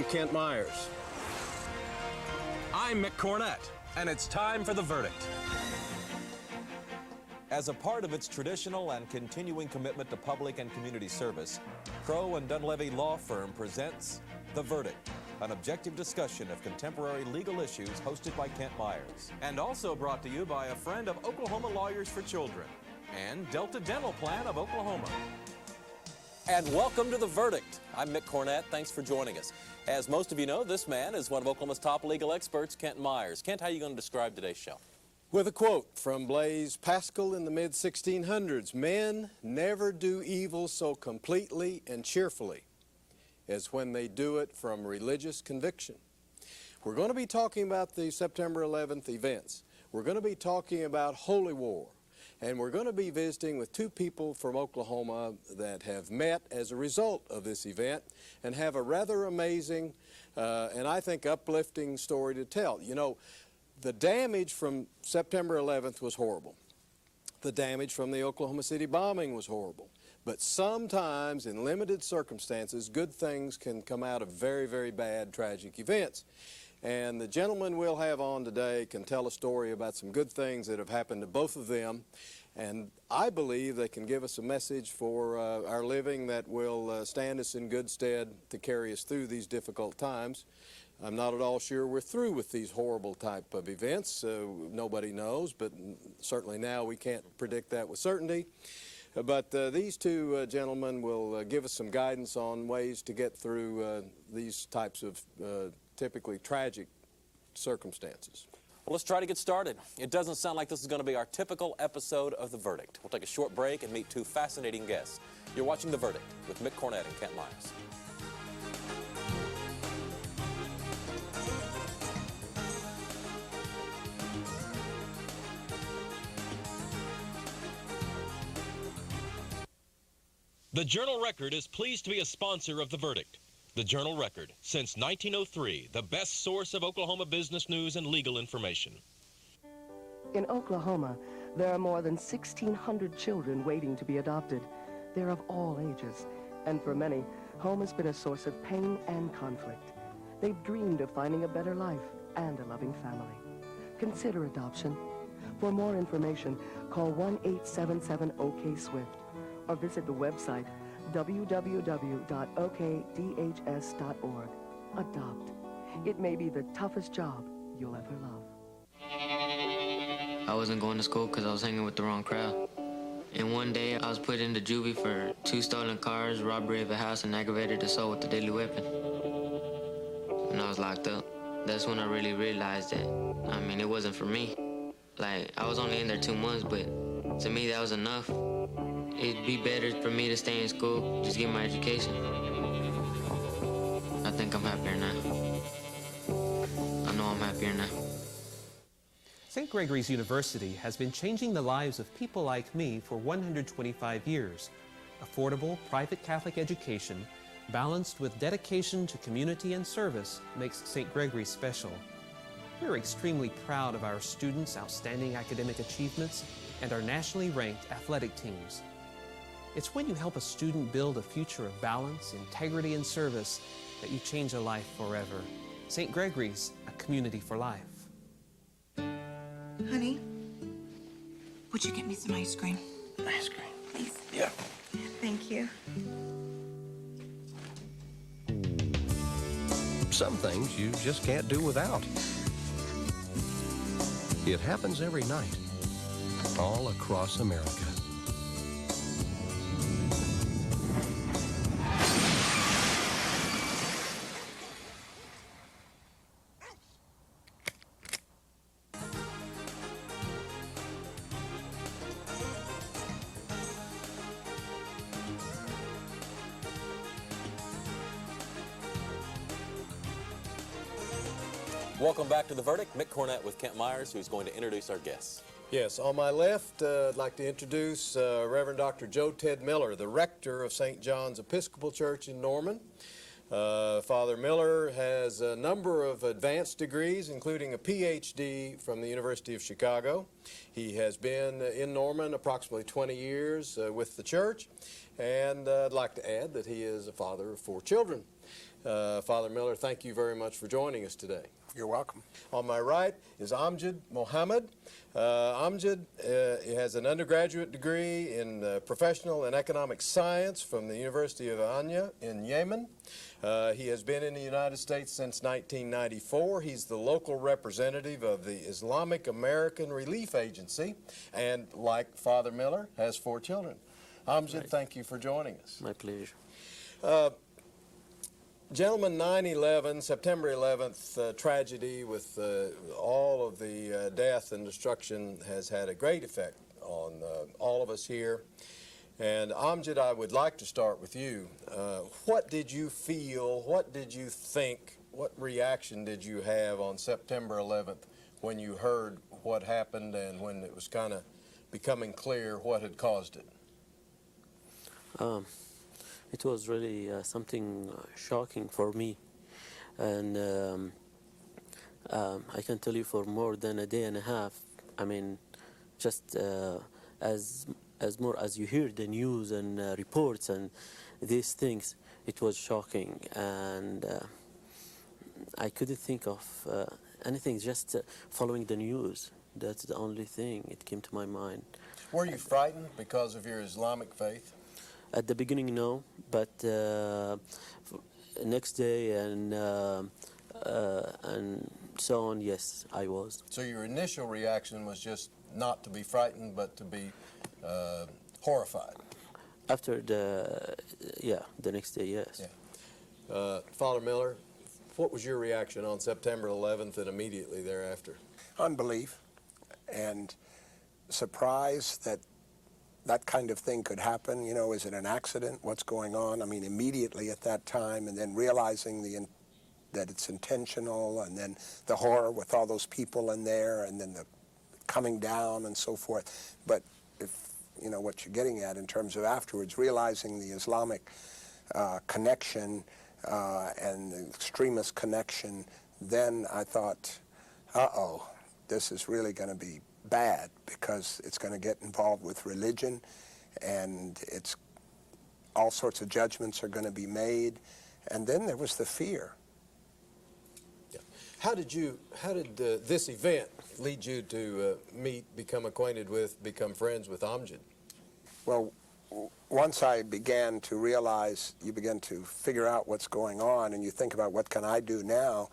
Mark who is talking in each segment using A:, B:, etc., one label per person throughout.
A: Kent Myers.
B: I'm Mick Cornett, and it's time for The Verdict.
C: As a part of its traditional and continuing commitment to public and community service, Crowe and Dunleavy Law Firm presents The Verdict, an objective discussion of contemporary legal issues hosted by Kent Myers. And also brought to you by a friend of Oklahoma Lawyers for Children and Delta Dental Plan of Oklahoma. And welcome to The Verdict. I'm Mick Cornett. Thanks for joining us. As most of you know, this man is one of Oklahoma's top legal experts, Kent Myers. Kent, how are you going to describe today's show?
A: With a quote from Blaise Pascal in the mid-1600s, "Men never do evil so completely and cheerfully as when they do it from religious conviction." We're going to be talking about the September 11th events. We're going to be talking about holy war. And we're going to be visiting with two people from Oklahoma that have met as a result of this event and have a rather amazing and I think uplifting story to tell. You know, the damage from September 11th was horrible. The damage from the Oklahoma City bombing was horrible. But sometimes, in limited circumstances, good things can come out of very, very bad, tragic events. And the gentleman we'll have on today can tell a story about some good things that have happened to both of them. And I believe they can give us a message for our living that will stand us in good stead to carry us through these difficult times. I'm not at all sure we're through with these horrible type of events. Nobody knows, but certainly now we can't predict that with certainty. But these two gentlemen will give us some guidance on ways to get through these types of typically tragic circumstances.
C: Well, let's try to get started. It doesn't sound like this is going to be our typical episode of The Verdict. We'll take a short break and meet two fascinating guests. You're watching The Verdict with Mick Cornett and Kent Myers.
D: The Journal-Record is pleased to be a sponsor of The Verdict. The Journal-Record, since 1903, the best source of Oklahoma business news and legal information.
E: In Oklahoma, there are more than 1,600 children waiting to be adopted. They're of all ages, and for many, home has been a source of pain and conflict. They've dreamed of finding a better life and a loving family. Consider adoption. For more information, call 1-877-OK-SWIFT or visit the website www.okdhs.org. Adopt. It may be the toughest job you'll ever love.
F: I wasn't going to school because I was hanging with the wrong crowd. And one day I was put into juvie for 2 stolen cars, robbery of a house, and aggravated assault with a deadly weapon. And I was locked up. That's when I really realized that, I mean, it wasn't for me. Like, I was only in there 2 months, but to me that was enough. It'd be better for me to stay in school, just get my education. I think I'm happier now. I know I'm happier now.
G: St. Gregory's University has been changing the lives of people like me for 125 years. Affordable, private Catholic education, balanced with dedication to community and service, makes St. Gregory special. We're extremely proud of our students' outstanding academic achievements and our nationally ranked athletic teams. It's when you help a student build a future of balance, integrity, and service that you change a life forever. St. Gregory's, a community for life.
H: Honey, would you get me some ice cream?
A: Ice cream.
H: Please.
A: Yeah.
H: Thank you.
I: Some things you just can't do without. It happens every night, all across America.
C: Welcome back to The Verdict. Mick Cornett with Kent Myers, who's going to introduce our guests.
A: Yes, on my left, I'd like to introduce Reverend Dr. Joe Ted Miller, the rector of St. John's Episcopal Church in Norman. Father Miller has a number of advanced degrees, including a PhD from the University of Chicago. He has been in Norman approximately 20 years with the church, and I'd like to add that he is a father of 4 children. Father Miller, thank you very much for joining us today.
I: You're welcome.
A: On my right is Amgad Mohammad. Amgad has an undergraduate degree in professional and economic science from the University of Anya in Yemen. He has been in the United States since 1994. He's the local representative of the Islamic American Relief Agency and, like Father Miller, has 4 children. Amgad, thank you for joining us.
F: My pleasure.
A: Gentlemen, 9/11, September 11th, tragedy with all of the death and destruction has had a great effect on all of us here. And Amgad, I would like to start with you. What did you feel, what did you think, what reaction did you have on September 11th when you heard what happened and when it was kind of becoming clear what had caused it?
J: It was really something shocking for me, and I can tell you for more than a day and a half. I mean, just as more as you hear the news and reports and these things, it was shocking, and I couldn't think of anything. Just following the news. That's the only thing it came to my mind.
A: Were you frightened because of your Islamic faith?
J: At the beginning, no, but next day and so on, yes, I was.
A: So your initial reaction was just not to be frightened, but to be horrified?
J: After the next day, yes.
A: Yeah. Father Miller, what was your reaction on September 11th and immediately thereafter?
I: Unbelief and surprise that that kind of thing could happen. You know, is it an accident? What's going on? I mean, immediately at that time, and then realizing that it's intentional, and then the horror with all those people in there, and then the coming down and so forth. But if, you know, what you're getting at in terms of afterwards, realizing the Islamic connection and the extremist connection, then I thought, uh-oh, this is really going to be bad, because it's going to get involved with religion, and it's all sorts of judgments are going to be made. And then there was the fear.
A: Yeah. How did this event lead you to meet, become acquainted with, become friends with Amgad?
I: Well, once I began to realize, you begin to figure out what's going on, and you think about what can I do now.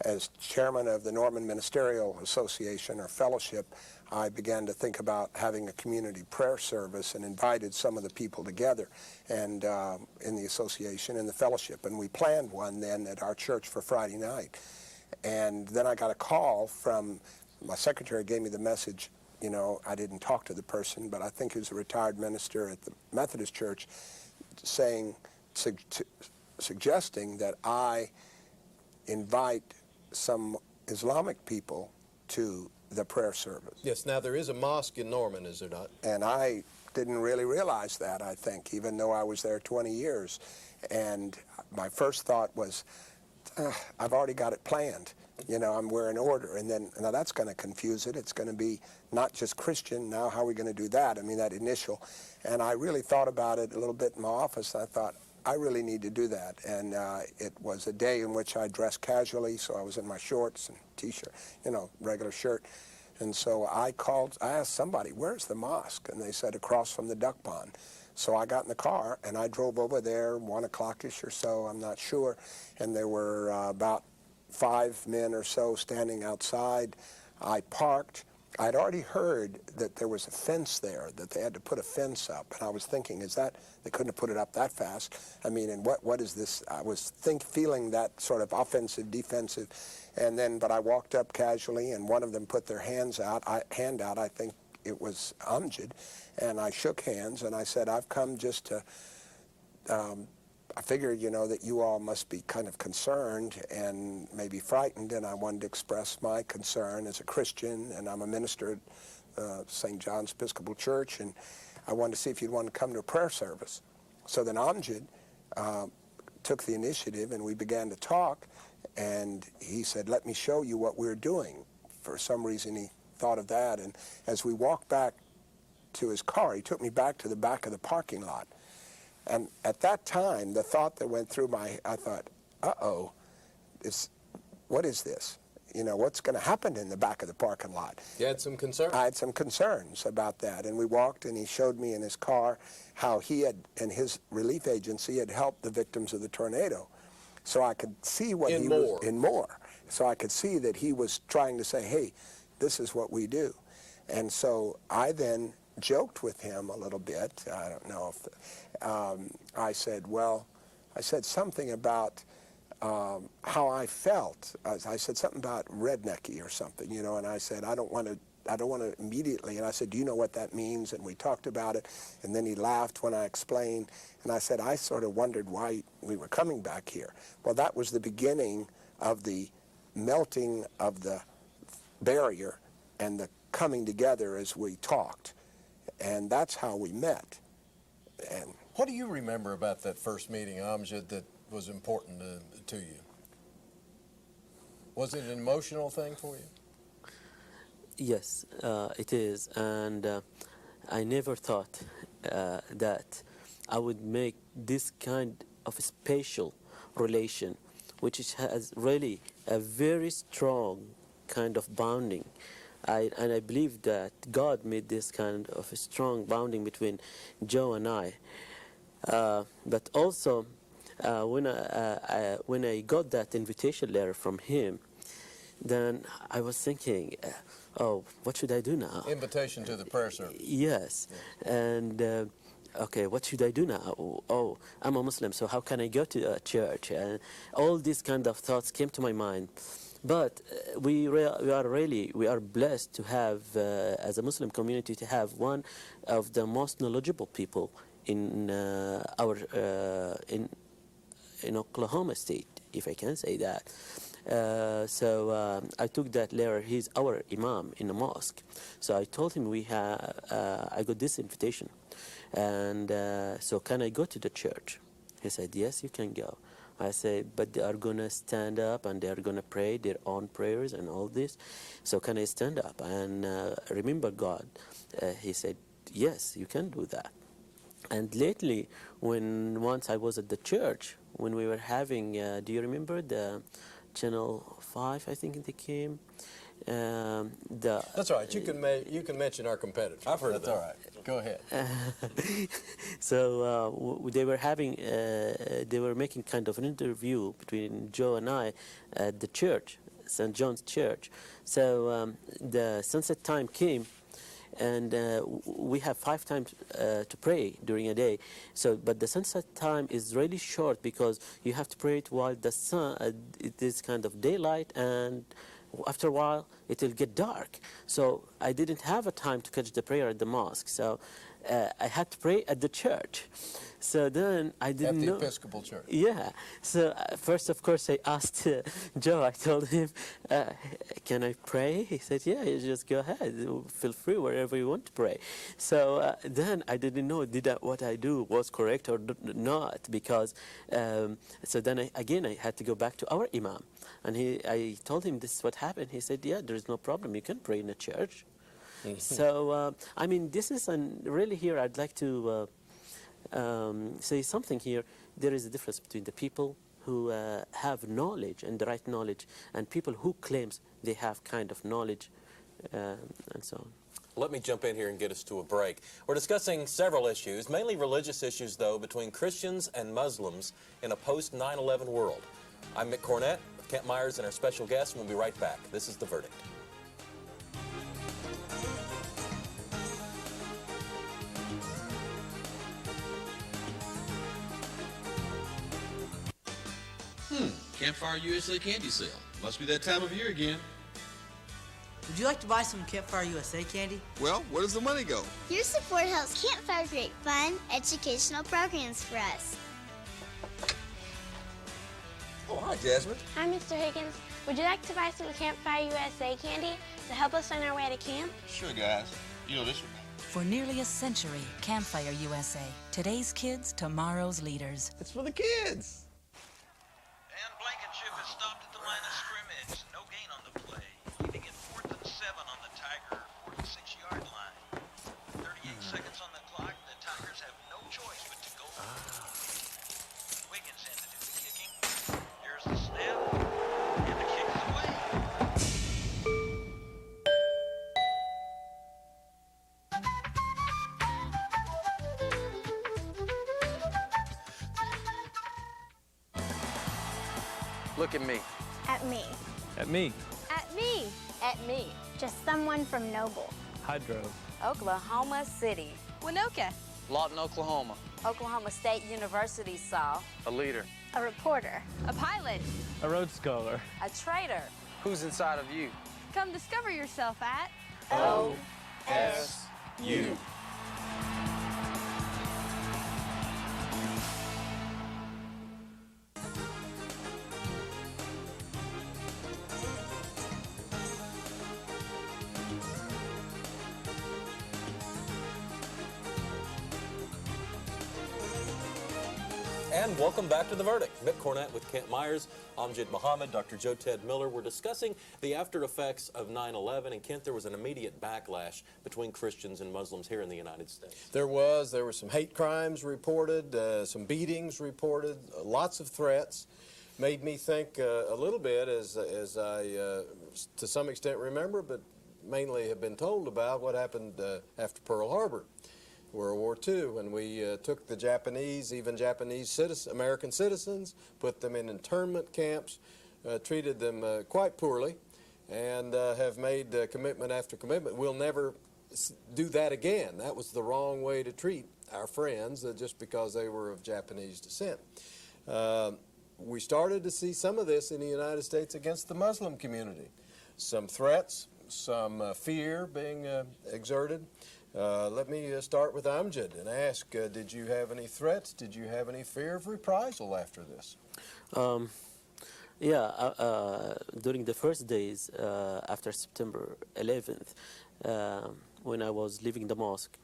I: As chairman of the Norman Ministerial Association, or Fellowship, I began to think about having a community prayer service and invited some of the people together and in the association and the fellowship. And we planned one then at our church for Friday night. And then I got a call from, my secretary gave me the message, you know, I didn't talk to the person, but I think he was a retired minister at the Methodist Church, saying, suggesting that I invite some Islamic people to the prayer service.
A: Yes, now there is a mosque in Norman, is there not?
I: And I didn't really realize that, I think, even though I was there 20 years. And my first thought was, I've already got it planned. You know, we're in order. And then, now that's going to confuse it. It's going to be not just Christian. Now, how are we going to do that? I mean, that initial. And I really thought about it a little bit in my office. I thought, I really need to do that. And it was a day in which I dressed casually, so I was in my shorts and T-shirt, you know, regular shirt. And so I asked somebody, where's the mosque? And they said, across from the duck pond. So I got in the car, and I drove over there, 1 o'clock-ish or so, I'm not sure. And there were about 5 men or so standing outside. I parked. I'd already heard that there was a fence there, that they had to put a fence up. And I was thinking, they couldn't have put it up that fast. I mean, and what is this? I was feeling that sort of offensive, defensive. And then, but I walked up casually, and one of them put their hand out, I think it was Amgad, and I shook hands, and I said, I've come just to, I figured, you know, that you all must be kind of concerned and maybe frightened, and I wanted to express my concern as a Christian, and I'm a minister at St. John's Episcopal Church, and I wanted to see if you'd want to come to a prayer service. So then Amgad took the initiative, and we began to talk, and he said, let me show you what we're doing. For some reason, he thought of that, and as we walked back to his car, he took me back to the back of the parking lot. And at that time, the thought that went through I thought, uh-oh, what is this? You know, what's going to happen in the back of the parking lot?
A: You had some concerns?
I: I had some concerns about that. And we walked, and he showed me in his car how he had, and his relief agency had helped the victims of the tornado. So I could see what he was in more. So I could see that he was trying to say, hey, this is what we do. And so I then joked with him a little bit. I don't know if I said something about how I felt. I said something about rednecky or something, you know, and I said, I don't want to immediately, and I said, do you know what that means? And we talked about it, and then he laughed when I explained, and I said, I sort of wondered why we were coming back here. Well, that was the beginning of the melting of the barrier and the coming together as we talked, and that's how we met. And
A: what do you remember about that first meeting, Amgad, that was important to you? Was it an emotional thing for you?
J: Yes, it is, and I never thought that I would make this kind of a spatial relation, which has really a very strong kind of bonding. And I believe that God made this kind of a strong bonding between Joe and I. But also, when I got that invitation letter from him, then I was thinking, oh, what should I do now?
A: Invitation to the prayer service.
J: Yes. And okay, what should I do now? Oh, I'm a Muslim, so how can I go to a church? And all these kind of thoughts came to my mind. But we are blessed to have, as a Muslim community, to have one of the most knowledgeable people in in Oklahoma State, if I can say that. So I took that letter. He's our imam in the mosque. So I told him I got this invitation, and so can I go to the church? He said, yes, you can go. I said, but they are going to stand up and they are going to pray their own prayers and all this. So can I stand up and remember God? He said, yes, you can do that. And lately, once I was at the church, when we were having, do you remember the Channel 5, I think they came?
A: That's all right. You can mention our competitors. I've heard of that. That's all right. Go ahead.
J: So they were making kind of an interview between Joe and I at the church, St. John's Church. So the sunset time came, and we have 5 times to pray during a day. So, but the sunset time is really short because you have to pray it while the sun it is kind of daylight, and after a while it will get dark. So I didn't have a time to catch the prayer at the mosque. So I had to pray at the church. So then I didn't know.
A: At the Episcopal Church.
J: Yeah. So first, of course, I asked Joe. I told him, "Can I pray?" He said, "Yeah, you just go ahead. Feel free wherever you want to pray." So then I didn't know what I do was correct or not, because so then I had to go back to our imam, and I told him this is what happened. He said, "Yeah, there is no problem. You can pray in a church." So I mean, this is really here. I'd like to say something here. There is a difference between the people who have knowledge and the right knowledge, and people who claims they have kind of knowledge, and so on.
C: Let me jump in here and get us to a break. We're discussing several issues, mainly religious issues, though, between Christians and Muslims in a post-9/11 world. I'm Mick Cornett, with Kent Myers and our special guest, and we'll be right back. This is The Verdict.
K: Campfire USA candy sale. Must be that time of year again.
L: Would you like to buy some Campfire USA candy?
K: Well, where does the money go?
M: Your support helps Campfire create fun, educational programs for us.
K: Oh, hi, Jasmine.
N: Hi, Mr. Higgins. Would you like to buy some Campfire USA candy to help us on our way to camp?
K: Sure, guys. You know this one.
O: For nearly a century, Campfire USA. Today's kids, tomorrow's leaders.
K: It's for the kids.
P: Blankenship has stopped at the line of scrimmage. No gain on the play. Leaving it 4th and 7 on the Tiger 46-yard line. 38 seconds on the clock. The Tigers have no choice but to go. Wiggins in to do the kicking. Here's
Q: Look at me.
M: At me.
R: At me.
M: At me.
N: At me.
M: Just someone from Noble.
R: Hydro.
S: Oklahoma City.
H: Winoka.
Q: Lawton, Oklahoma.
S: Oklahoma State University saw.
Q: A leader.
M: A reporter.
H: A pilot.
R: A Rhodes Scholar.
S: A trader.
Q: Who's inside of you?
H: Come discover yourself at
Q: OSU.
C: And welcome back to The Verdict. Mick Cornett with Kent Myers, Amgad Mohammad, Dr. Joe Ted Miller. We're discussing the after effects of 9/11. And Kent, there was an immediate backlash between Christians and Muslims here in the United States.
A: There were some hate crimes reported, some beatings reported, lots of threats. Made me think a little bit, as I to some extent remember, but mainly have been told about what happened after Pearl Harbor. World War II, when we took the Japanese, even Japanese American citizens, put them in internment camps, treated them quite poorly, and have made commitment after commitment. We'll never do that again. That was the wrong way to treat our friends just because they were of Japanese descent. We started to see some of this in the United States against the Muslim community. Some threats, some fear being exerted. Let me start with Amgad and ask, did you have any threats? Did you have any fear of reprisal after this?
J: During the first days after September 11th, when I was leaving the mosque,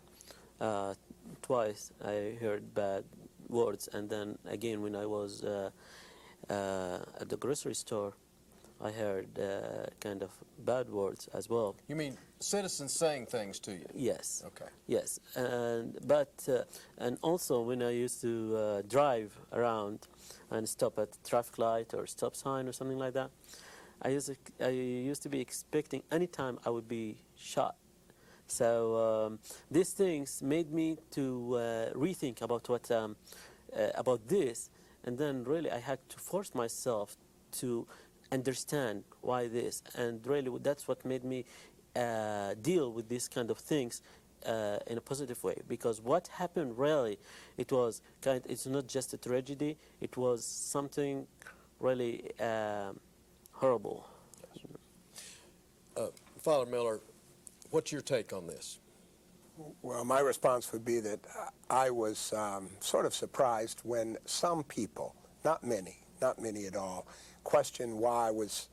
J: twice I heard bad words, and then again when I was at the grocery store, I heard kind of bad words as well.
A: You mean citizens saying things to you?
J: Yes.
A: Okay.
J: Yes, and also when I used to drive around and stop at traffic light or stop sign or something like that, I used to be expecting any time I would be shot. So these things made me to rethink about about this, and then really I had to force myself to understand why this, and really that's what made me deal with these kind of things in a positive way, because what happened really, it's not just a tragedy, it was something really horrible.
A: Father Miller, what's your take on this?
I: Well, my response would be that I was sort of surprised when some people, not many at all, questioned why I was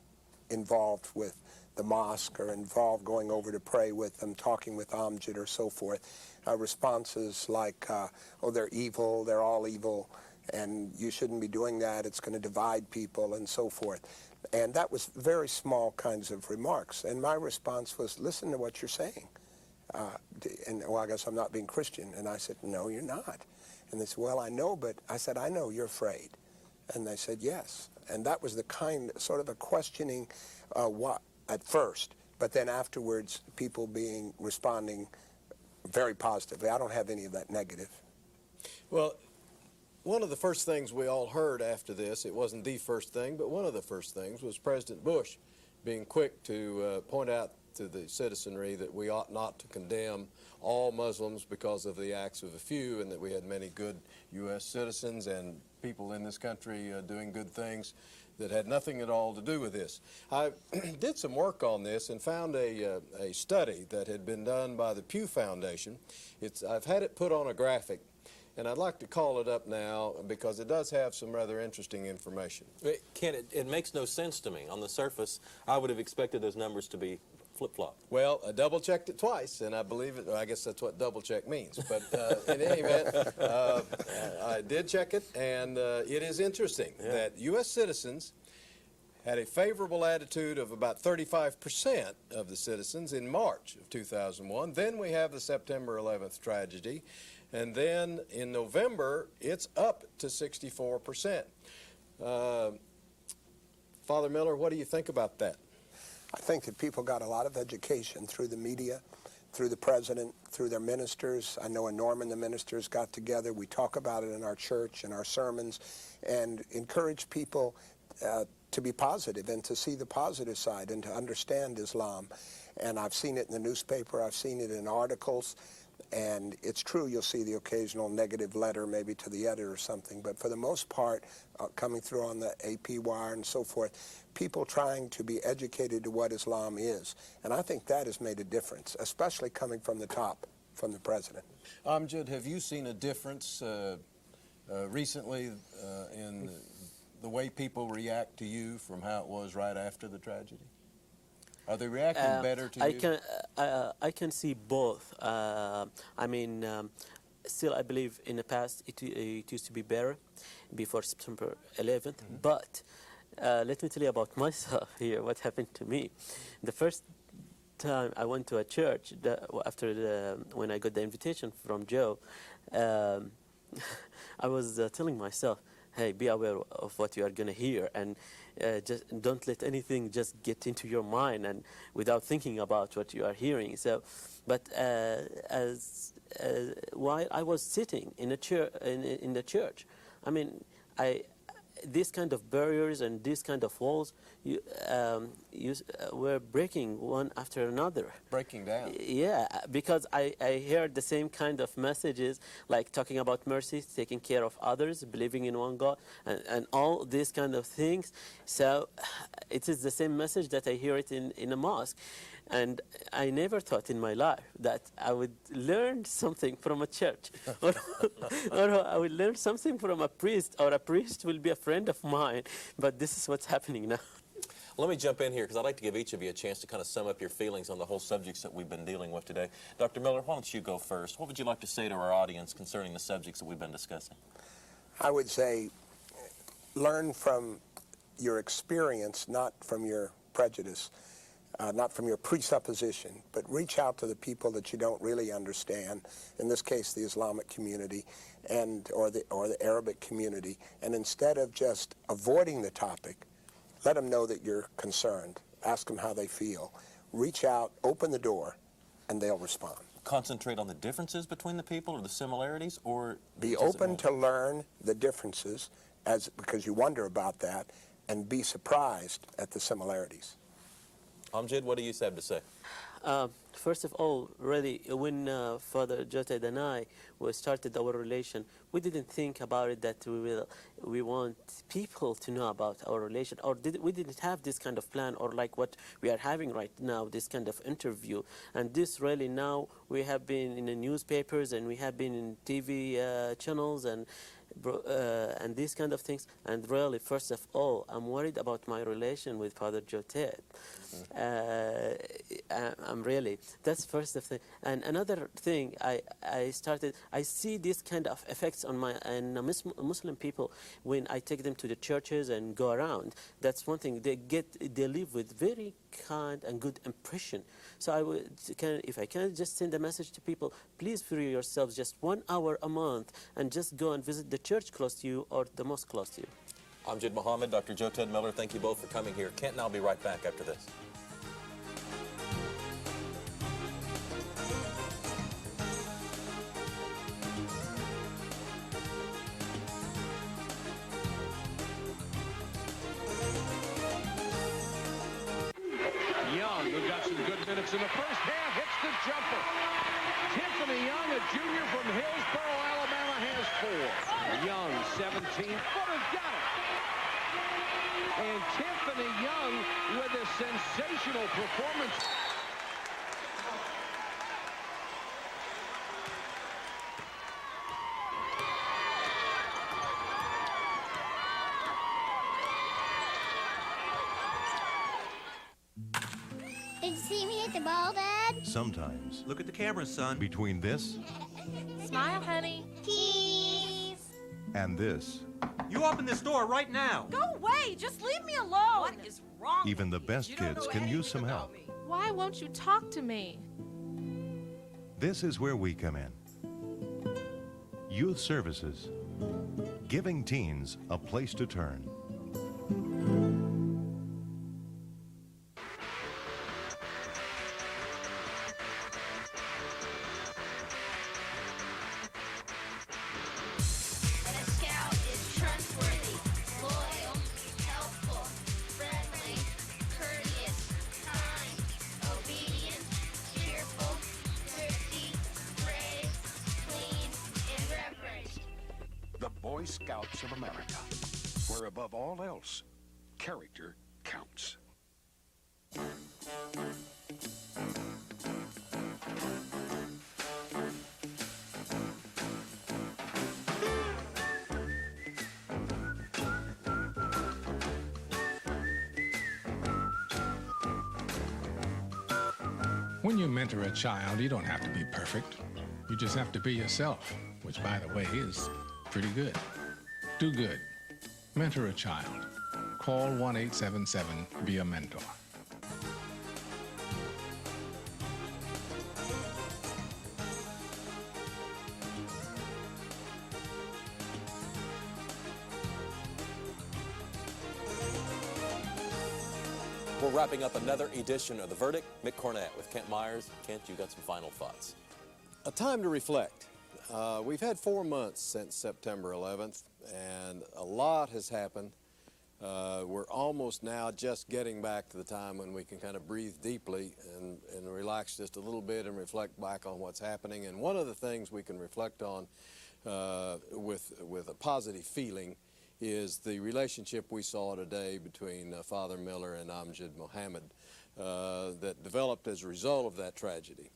I: involved with the mosque or involved going over to pray with them, talking with Amgad or so forth. Responses like, oh, they're evil, they're all evil, and you shouldn't be doing that, it's going to divide people, and so forth. And that was very small kinds of remarks. And my response was, listen to what you're saying. Well, I guess I'm not being Christian. And I said, no, you're not. And they said, well, I know, but I said, I know you're afraid. And they said, yes. And that was the kind, sort of a questioning at first, but then afterwards, people responding very positively. I don't have any of that negative.
A: Well, one of the first things we all heard after this, it wasn't the first thing, but one of the first things was President Bush being quick to point out to the citizenry that we ought not to condemn all Muslims because of the acts of a few, and that we had many good U.S. citizens and people in this country doing good things that had nothing at all to do with this. I did some work on this and found a study that had been done by the Pew Foundation. I've had it put on a graphic, and I'd like to call it up now because it does have some rather interesting information.
C: Ken, it makes no sense to me. On the surface, I would have expected those numbers to be flip-flop.
A: Well, I double-checked it twice, and I believe it. I guess that's what double-check means. But in any event, I did check it, and it is interesting that U.S. citizens had a favorable attitude of about 35% of the citizens in March of 2001. Then we have the September 11th tragedy, and then in November, it's up to 64%. Father Miller, what do you think about that?
I: I think that people got a lot of education through the media, through the president, through their ministers. I know in Norman the ministers got together. We talk about it in our church, in our sermons, and encourage people to be positive and to see the positive side and to understand Islam. And I've seen it in the newspaper, I've seen it in articles, and it's true you'll see the occasional negative letter maybe to the editor or something, but for the most part, coming through on the AP wire and so forth, people trying to be educated to what Islam is. And I think that has made a difference, especially coming from the top, from the president.
A: Amgad, have you seen a difference recently in the way people react to you from how it was right after the tragedy? Are they reacting better to you?
J: I can see both. I mean, still I believe in the past it used to be better before September 11th. But let me tell you about myself here, what happened to me. The first time I went to a church, when I got the invitation from Joe, I was telling myself, hey, be aware of what you are going to hear, and just don't let anything just get into your mind and without thinking about what you are hearing. So, but while I was sitting in a in the church, I mean, these kind of barriers and these kind of walls were breaking one after another.
A: Breaking down.
J: Yeah, because I heard the same kind of messages, like talking about mercy, taking care of others, believing in one God, and all these kind of things. So it is the same message that I hear it in a mosque. And I never thought in my life that I would learn something from a church, or I would learn something from a priest, or a priest will be a friend of mine. But this is what's happening now.
C: Let me jump in here, because I'd like to give each of you a chance to kind of sum up your feelings on the whole subjects that we've been dealing with today. Dr. Miller, why don't you go first? What would you like to say to our audience concerning the subjects that we've been discussing?
I: I would say learn from your experience, not from your prejudice. Not from your presupposition, but reach out to the people that you don't really understand, in this case the Islamic community or the Arabic community, and instead of just avoiding the topic, let them know that you're concerned. Ask them how they feel. Reach out, open the door, and they'll respond.
C: Concentrate on the differences between the people or the similarities, or
I: be open to learn the differences because you wonder about that, and be surprised at the similarities.
C: Amjad, what do you have to say?
J: First of all, really, when Father Joted and I started our relation, we didn't think about it that we want people to know about our relation, or we didn't have this kind of plan, or like what we are having right now, this kind of interview. And this really now, we have been in the newspapers, and we have been in TV channels, and these kind of things. And really, first of all, I'm worried about my relation with Father Jotet. I'm really, that's first of thing. And another thing, I see this kind of effects on Muslim people when I take them to the churches and go around. That's one thing. They live with very kind and good impression. So if I can just send a message to people, please free yourselves just 1 hour a month and just go and visit the church close to you or the mosque close to you.
C: Amjad Mohammad, Dr. Joted Miller, thank you both for coming here. Kent and I'll be right back after this.
T: Young, who got some good minutes in the first half, hits the jumper. Tiffany Young, a junior from Hillsboro, Alabama, has 4. Young, 17-footer, got it. And Tiffany Young with a sensational performance.
M: Did you see me hit the ball, Dad?
U: Sometimes.
V: Look at the camera, son.
U: Between this
N: Smile, honey.
M: Cheese.
U: and this,
V: You open this door right now.
S: Go away! Just leave me alone! What is wrong?
U: even the best kids can use some help.
N: Why won't you talk to me?
U: This is where we come in. Youth Services. Giving teens a place to turn.
M: A scout is trustworthy, loyal, helpful.
T: Boy Scouts of America, where above all else, character counts.
B: When you mentor a child, you don't have to be perfect. You just have to be yourself, which, by the way, is pretty good. Do good. Mentor a child. Call 1-877-BE-A-MENTOR.
C: We're wrapping up another edition of The Verdict. Mick Cornett with Kent Myers. Kent, you got some final thoughts.
A: A time to reflect. We've had 4 months since September 11th, and a lot has happened. We're almost now just getting back to the time when we can kind of breathe deeply and relax just a little bit and reflect back on what's happening. And one of the things we can reflect on with a positive feeling is the relationship we saw today between Father Miller and Amgad Mohammad that developed as a result of that tragedy.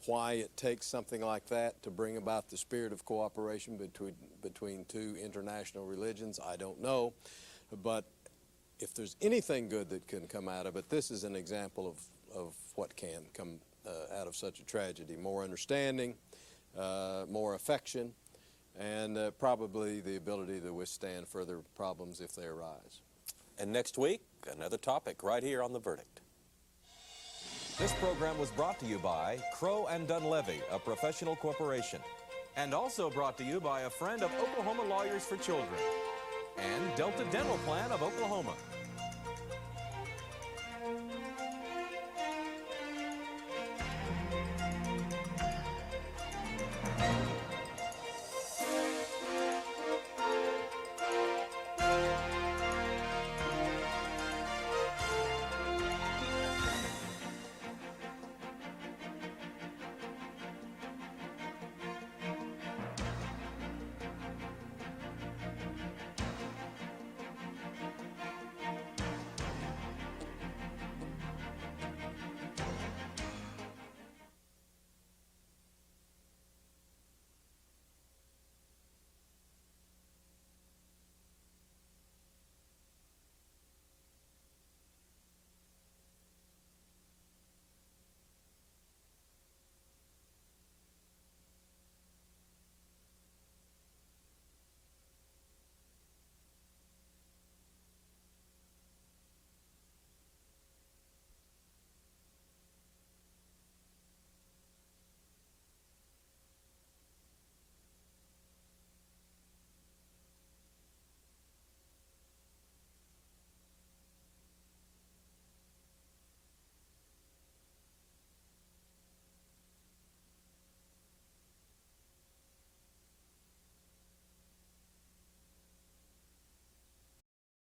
A: Why it takes something like that to bring about the spirit of cooperation between two international religions, I don't know. But if there's anything good that can come out of it, this is an example of what can come out of such a tragedy. More understanding, more affection, and probably the ability to withstand further problems if they arise.
C: And next week, another topic right here on The Verdict. This program was brought to you by Crow and Dunlevy, a professional corporation. And also brought to you by a friend of Oklahoma Lawyers for Children and Delta Dental Plan of Oklahoma.